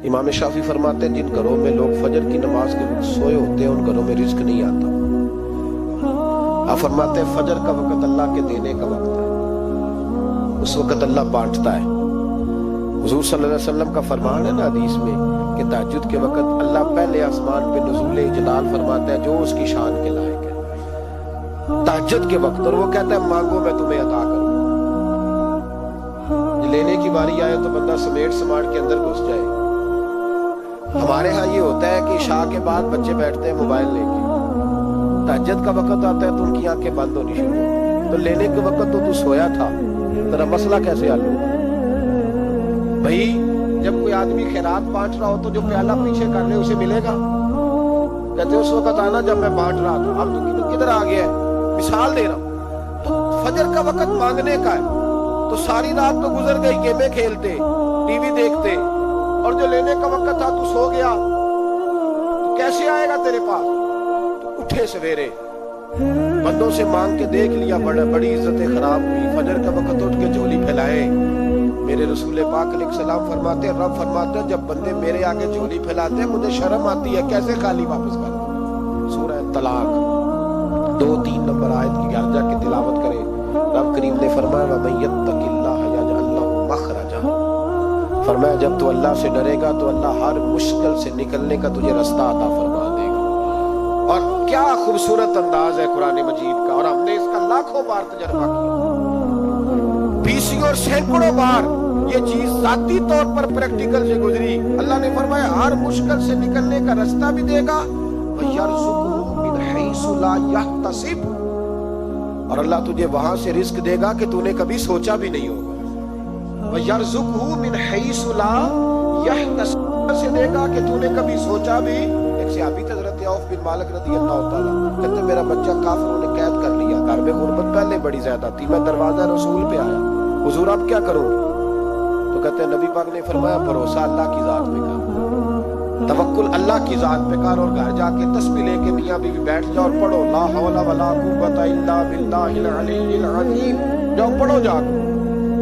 امام شافعی فرماتے ہیں جن گھروں میں لوگ فجر کی نماز کے وقت سوئے ہوتے ہیں ان گھروں میں رزق نہیں آتا۔ آپ فرماتے ہیں فجر کا وقت اللہ کے دینے کا وقت ہے، اس وقت اللہ بانٹتا ہے۔ حضور صلی اللہ علیہ وسلم کا فرمان ہے نا حدیث میں کہ تہجد کے وقت اللہ پہلے آسمان پہ نزول جلال فرماتا ہے جو اس کی شان کے لائق ہے تہجد کے وقت، اور وہ کہتا ہے مانگو میں تمہیں عطا کروں۔ لینے کی باری آئے تو بندہ سمیٹ سماٹ کے اندر گھس جائے۔ ہمارے ہاں یہ ہوتا ہے کہ عشاء کے بعد بچے بیٹھتے ہیں موبائل لے کے، تہجد کا وقت آتا ہے تو ان کی آنکھیں بند ہونی شروع ہوتی، تو لینے کے وقت تو سویا تھا، تیرا مسئلہ کیسے حل ہوگا؟ بھائی جب کوئی آدمی خیرات بانٹ رہا ہو تو جو پیالہ پیچھے کر لے اسے ملے گا؟ کہتے اس وقت آنا جب میں بانٹ رہا تھا، اب تو کدھر آ گیا ہے؟ مثال دے رہا ہوں۔ تو فجر کا وقت مانگنے کا ہے، تو ساری رات تو گزر گئی گیمیں کھیلتے، ٹی وی دیکھتے، اور جو لینے کا وقت تھا تو سو گیا، تو کیسے آئے گا تیرے پاس؟ تو اٹھے سویرے بندوں سے مانگ کے دیکھ لیا، بڑی عزتیں خراب ہوئی، فجر کا وقت اٹھ کے جھولی پھیلائے۔ میرے رسول پاک علیہ السلام فرماتے ہیں، رب فرماتے ہیں جب بندے میرے آگے جھولی پھیلاتے ہیں مجھے شرم آتی ہے، کیسے خالی واپس کرتے؟ سورہ طلاق 2-3 نمبر آیت کی گھر جا کے تلاوت کرے۔ رب کریم نے فرمایا وَمَن يَتَّقِ اللَّهَ يَجْعَل لَّهُ مَخْرَجًا، فرمایا جب تو اللہ سے ڈرے گا تو اللہ ہر مشکل سے نکلنے کا تجھے رستہ عطا فرما دے گا۔ اور کیا خوبصورت انداز ہے قرآن مجید کا، اور ہم نے اس کا لاکھوں بار تجربہ کیا، بیسوں اور سینکڑوں بار یہ چیز ذاتی طور پر پریکٹیکل سے گزری۔ اللہ نے فرمایا ہر مشکل سے نکلنے کا رستہ بھی دے گا، وَيَرْزُقُهُ مِنْ حَيْثُ لَا يَحْتَسِبُ، اور اللہ تجھے وہاں سے رزق دے گا کہ تو نے کبھی سوچا بھی نہیں ہوگا۔ وَيَرْزُقُهُ مِنْ حَيْثُ لَا يَحْتَسِبُ، سے دے گا کہ تو نے کبھی سوچا بھی۔ ایک صحابی تھے حضرت عوف بن مالک رضی اللہ تعالیٰ، کہتے میرا بچہ کافروں نے قید کر لیا، گھر میں غربت پہلے بڑی زیادہ تھی، میں دروازہ رسول پہ آیا، حضور اب کیا کروں؟ تو کہتے ہیں نبی پاک نے فرمایا بھروسہ اللہ کی ذات پہ کر، توکل اللہ کی ذات پہ کر، اور گھر جا کے تسبیح لے کے میاں بیوی بیٹھ جاؤ اور پڑھو لا حول ولا قوت الا باللہ العلی العظیم، جاؤ پڑھو جا کے۔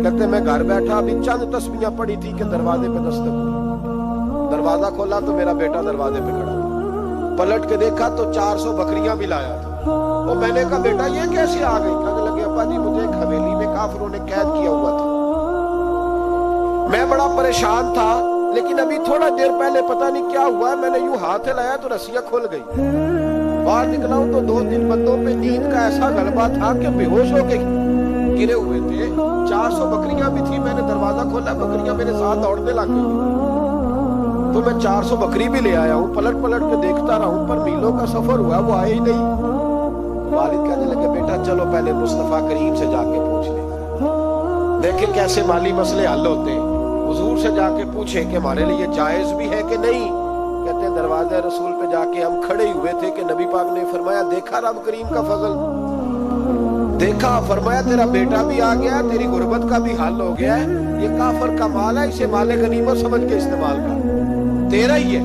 کہتے میں گھر بیٹھا ابھی چند تسبیحاں پڑھی تھی کہ دروازے پہ دستک ہوئی، دروازہ کھولا تو میرا بیٹا دروازے پہ کھڑا تھا، پلٹ کے دیکھا تو 400 بکریاں بھی لایا تھا، اور میں نے کہا بیٹا یہ کیسے آ گئی؟ کہنے لگے ابا جی مجھے ایک حویلی میں کافروں نے قید کیا ہوا تھا، میں بڑا پریشان تھا، لیکن ابھی تھوڑا دیر پہلے پتہ نہیں کیا ہوا، میں نے یوں ہاتھ لایا تو رسیاں کھل گئی، باہر نکلا ہوں تو 2-3 بندوں پہ نیند کا ایسا غلبہ تھا کہ بے ہوش ہو کے گرے ہوئے تھے، 400 بکریاں بھی تھی، میں نے دروازہ کھولا بکریاں میرے ساتھ دوڑنے لگ گئی، تو میں 400 بکری بھی لے آیا ہوں، پلٹ پلٹ کے دیکھتا رہا ہوں، پر میلوں کا سفر ہوا وہ آئے ہی نہیں۔ والد کہنے لگے بیٹا چلو پہلے مصطفیٰ کریم سے جا کے پوچھ لیں، دیکھیں کیسے مالی مسئلے حل ہوتے ہیں، حضور سے جا کے پوچھیں کہ ہمارے لیے جائز بھی ہے کہ نہیں۔ کہتے ہیں دروازہ رسول پہ جا کے ہم کھڑے ہوئے تھے کہ نبی پاک نے فرمایا دیکھا رب کریم کا فضل، دیکھا، فرمایا تیرا بیٹا بھی آ گیا، تیری غربت کا بھی حل ہو گیا ہے، یہ کافر کا مال ہے، اسے مال غنیمت سمجھ کے استعمال کر، تیرا ہی ہے۔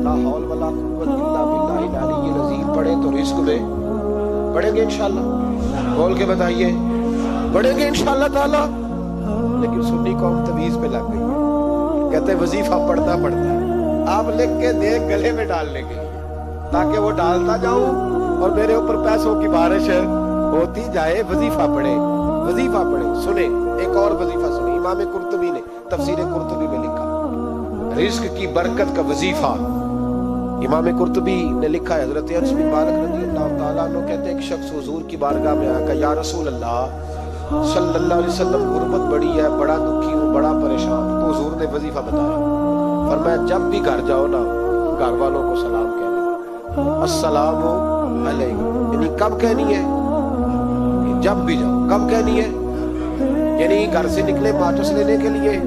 لا حول ولا قوت الا باللہ العلی العظیم پڑھیں تو رزق میں پڑھیں گے انشاءاللہ، بول کے بتائیے پڑھیں گے انشاءاللہ تعالی۔ لیکن سنی قوم تویز پہ لگ گئی ہے، کہتے وظیفہ پڑھتا پڑھتا ہے، آپ لکھ کے دے گلے میں ڈالنے کے لیے تاکہ وہ ڈالتا جاؤں اور میرے اوپر پیسوں کی بارش ہوتی جائے۔ وظیفہ پڑھے، وظیفہ پڑھے۔ سنیں ایک اور وظیفہ سنیں، امام قرطبی نے تفسیر قرطبی میں لکھا رزق کی برکت کا وظیفہ۔ امام قرطبی نے لکھا ہے حضرت انس بن مالک رضی اللہ تعالیٰ عنہ کہتے ہیں ایک شخص حضور کی بارگاہ میں آیا، کہا یا رسول اللہ صلی اللہ علیہ وسلم غربت بڑی ہے، بڑا دکھی ہوں، بڑا پریشان۔ تو حضور نے وظیفہ بتایا، فرمایا جب بھی گھر جاؤ نا گھر والوں کو سلام کہنی، السلام علیکم، یعنی کب کہنی ہے؟ جب بھی جاؤ۔ کب کہنی ہے؟ یعنی گھر سے نکلے ماچس لینے کے لیے،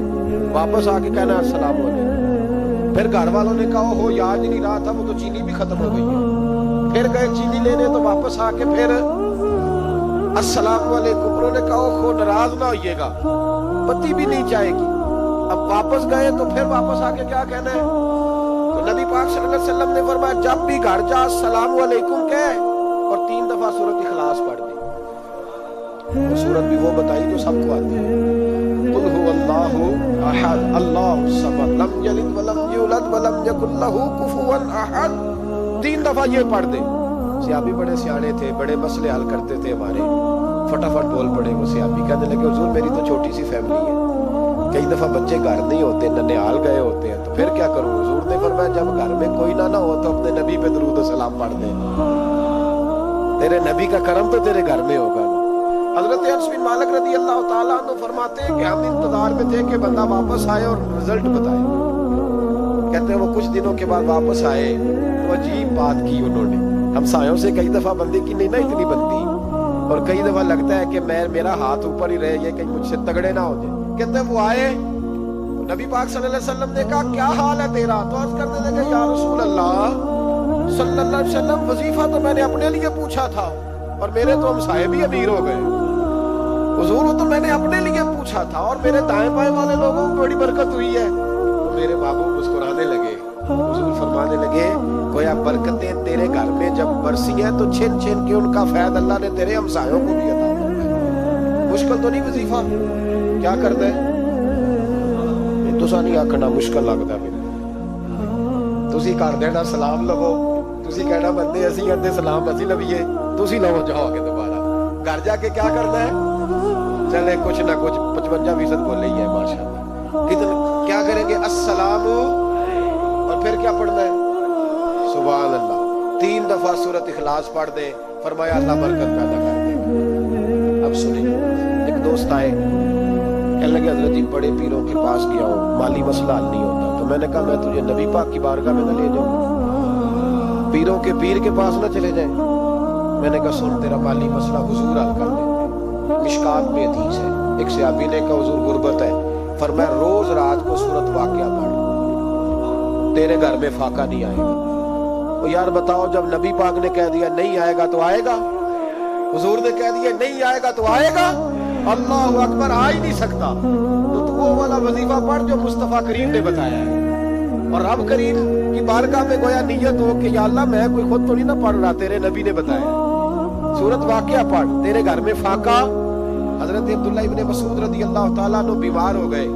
واپس آ کے کہنا السلام علیکم۔ پھر گھر والوں نے کہا ہو یاد ہی نہیں رہا تھا، وہ تو چینی بھی ختم ہو گئی ہے، پھر گئے چینی لینے تو واپس آ کے پھر السلام علیکم۔ انہوں نے کہا خو ناراض نہ ہوئیے گا، پتی بھی نہیں چاہے گی۔ اب واپس گئے تو پھر واپس آ کے کیا کہنا ہے؟ تو نبی پاک صلی اللہ علیہ وسلم نے فرمایا جب بھی گھر جا السلام علیکم کہے، اور 3 دفعہ سورۃ اخلاص پڑھ دی، اور سورت بھی وہ بتائی جو سب کو آتی ہے، قل هو اللہ احد اللہ الصمد لم یلد ولم یولد समद वलम यकुल लहू कुफुवन अहद। 3 दफा ये पढ़ दे। सियाबी बड़े सियाने थे, बड़े मसले हल करते थे हमारे, फटाफट बोल पड़े वो सियाबी। कहने लगे हुजूर मेरी तो छोटी सी फैमिली है, कई दफा बच्चे घर नहीं होते, ननिहाल गए होते हैं, तो फिर क्या करूं? हुजूर ने फरमाया जब घर में कोई ना हो तो अपने नबी पे दरूद और सलाम पढ़ दे, तेरे नबी का करम तो तेरे घर में होगा ना। हजरत अनस बिन मालिक रदी अल्लाह ताला अन्हु फरमाते हैं कि हम इंतजार में थे कि बंदा वापस आए और रिजल्ट बताए। कहते हैं वो कुछ दिनों के बाद वापस आए तो अजीब बात की उन्होंने। हमसायों से कई दफा बंदे की नहीं ना इतनी बनती, और कई दफा लगता है कि मेरा हाथ ऊपर ही रहे, ये कहीं मुझसे तगड़े ना हो जाए। कहते हैं वो आए, नबी पाक सल्लल्लाहु अलैहि वसल्लम ने कहा क्या हाल है तेरा? तो अर्ज करने लगे या रसूल अल्लाह सल्लल्लाहु अलैहि वसल्लम वजीफा तो मैंने अपने लिए पूछा था और मेरे तो हमसाये भी अमीर हो गए। हुजूर वो तो मैंने अपने लिए पूछा था और मेरे दाएं बाएं वाले लोगों को बड़ी बरकत हुई है। तो मेरे महबूब मुस्कुराने लगे। हुजूर फरमाने लगे गोया बरकतें तेरे घर में जब बरसी हैं तो छिन छिन के उनका फैद अल्लाह ने तेरे हमसायों को भी अता फरमाया। मुश्किल तो नहीं वजीफा? क्या करना है? तुसा नहीं आखना मुश्किल लगता है, तुसी कर देना सलाम लवो, तुसी कहना बंदे असी कहते सलाम असी लवीए, तुसी लवो जाओगे दोबारा। घर जाके क्या करना है? चले कुछ ना कुछ 55% बोले ही है माशाल्लाह। कितने क्या करेंगे? अस्सलाम, और फिर क्या पढ़ना है? सुभान अल्लाह। 3 दफा सूरत इखलास पढ़ दे, फरमाया अल्लाह बरकत पैदा कर देगा। अब सुने, एक दोस्त आए, कहने लगे हजरत जी बड़े पीरों के पास गया हूँ, माली मसला हल नहीं होता। तो मैंने कहा मैं तुझे नबी पाक की बारगाह में न ले जाऊँ, पीरों के पीर के पास न चले जाए। मैंने कहा सुन तेरा माली मसला हुजूर हल कर देते। मिशकात में हदीस है, एक सहाबी ने कहा हुजूर गुर्बत है, फरमाया रोज रात को सूरत वाक़िया पढ़, तेरे घर में फाका नहीं आएगा। तो यार बताओ जब नबी पाक ने कह दिया नहीं आएगा तो आएगा, हुजूर ने कह दिया नहीं आएगा तो आएगा, अल्लाहु अकबर, आ ही नहीं सकता। तो तू वो वाला वजीफा पढ़ जो मुस्तफा करीम ने बताया है, और रब करीम की बारगाह में गोया नियत हो कि या अल्लाह मैं कोई खुद तो नहीं ना पढ़ रहा, तेरे नबी ने बताया। सूरत वाक़िया पढ़, तेरे घर में फाका। हजरत अब्दुल्लाह इब्ने मसूद रदी अल्लाह ताला अन्हु बीमार हो गए,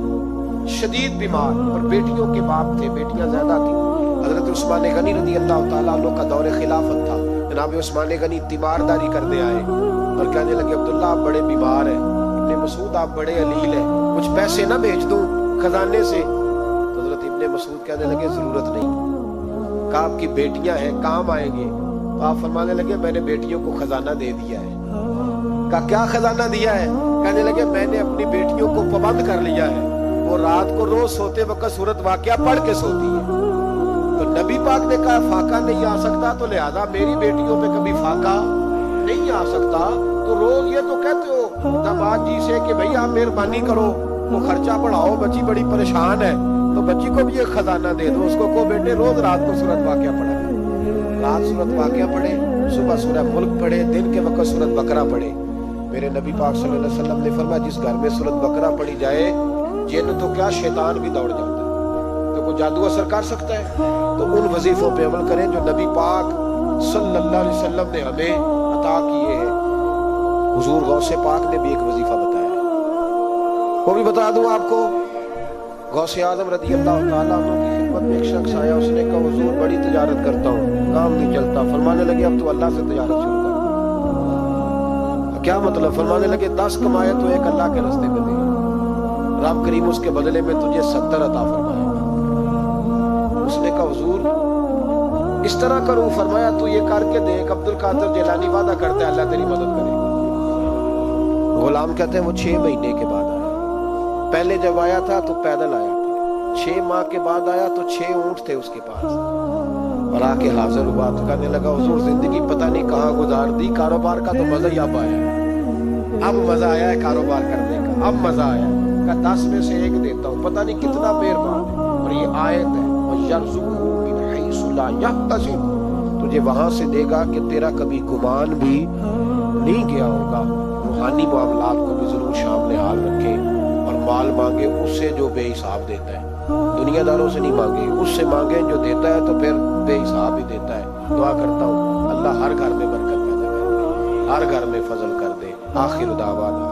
शदीद बीमार, और बेटियों के बाप थे, बेटियां ज्यादा थी। हजरत उस्मान गनी रदी अल्लाह ताला अन्हु का दौरे खिलाफत था। जनाब उस्मान गनी तीमारदारी करने आए और कहने लगे अब्दुल्ला आप बड़े बीमार हैं, इब्ने मसूद आप बड़े अलील हैं, कुछ पैसे ना भेज दूं खजाने से? तो हजरत इब्ने मसूद कहने लगे जरूरत नहीं, कहा आपकी बेटियां हैं काम आएंगे। तो आप फरमाने लगे मैंने बेटियों को खजाना दे दिया है। कहा क्या खजाना दिया है? कहने लगे मैंने अपनी बेटियों को पाबंद कर लिया है, वो रात को रोज सोते वक्त सूरत वाक़िया पढ़ के सोती है। तो नबी पाक ने कहा फाका नहीं आ सकता, तो लिहाजा मेरी बेटियों पे कभी फाका नहीं आ सकता। तो रोज ये तो कहते हो दामाद जी से कि भाई आप मेहरबानी करो, वो खर्चा बढ़ाओ, बच्ची बड़ी परेशान है, तो बच्ची को भी एक खजाना दे दो, उसको को बेटे रोज रात को सूरत वाक़िया पढ़ा, रात सूरत वाक़िया पढ़े, सुबह सूरह मुल्क पढ़े, दिन के वक्त सूरत बकरा पढ़े। मेरे नबी पाक सल्लल्लाहु अलैहि वसल्लम ने फरमाया जिस घर में सूरत बकरा पढ़ी जाए, जिन तो क्या शैतान भी दौड़ जाता है। तो कोई जादू असर कर सकता है? तो उन वजीफों पे अमल करें जो नबी पाक सल्लल्लाहु अलैहि वसल्लम ने हमें अता किए हैं। हुजूर गौसे पाक ने भी एक वजीफा बताया है, वो भी बता दूं आपको। गौसे आजम रदी अल्लाह ताला अन्हु की खिदमत में एक शख्स आया, उसने कहा हुजूर बड़ी तिजारत करता हूँ, काम नहीं चलता। फरमाने लगे अब तो अल्लाह से तिजारत शुरू कर। क्या मतलब? फरमाने लगे 10 कमाए तो एक अल्लाह के रास्ते में दे, रब करीम उसके बदले में तुझे 70 अता फरमाएगा। उसने कहा हुजूर इस तरह करूं? फरमाया तू ये करके देख, अब्दुल कादिर जिलानी वादा करता है अल्लाह तेरी मदद करेगा। गुलाम कहते हैं वो 6 महीने के बाद आया, पहले जब आया था तो पैदल आया था, 6 माह के बाद आया तो 6 ऊंट थे उसके पास, और आके हाजिर हुआ तो कहने लगा हुजूर जिंदगी पता नहीं कहाँ गुजार दी, कारोबार का तो मजा ही अब आया, अब मजा आया है कारोबार करने का, अब मजा आया। का 10 में से 1 देता हूँ, पता नहीं कितना मेहरबान है। और ये आयत है तुझे वहां से देगा कि तेरा कभी गुमान भी नहीं गया होगा। रूहानी मामलात को भी जरूर शामिल हाल रखे, और माल मांगे उससे जो बेहिसाब देता है, दुनियादारों से नहीं मांगे, उससे मांगे जो देता है तो फिर बेहिसाब ही देता है। दुआ करता हूँ अल्लाह हर घर में बरकत पैदा कर दे, हर घर में फजल कर दे। आखिर दावाना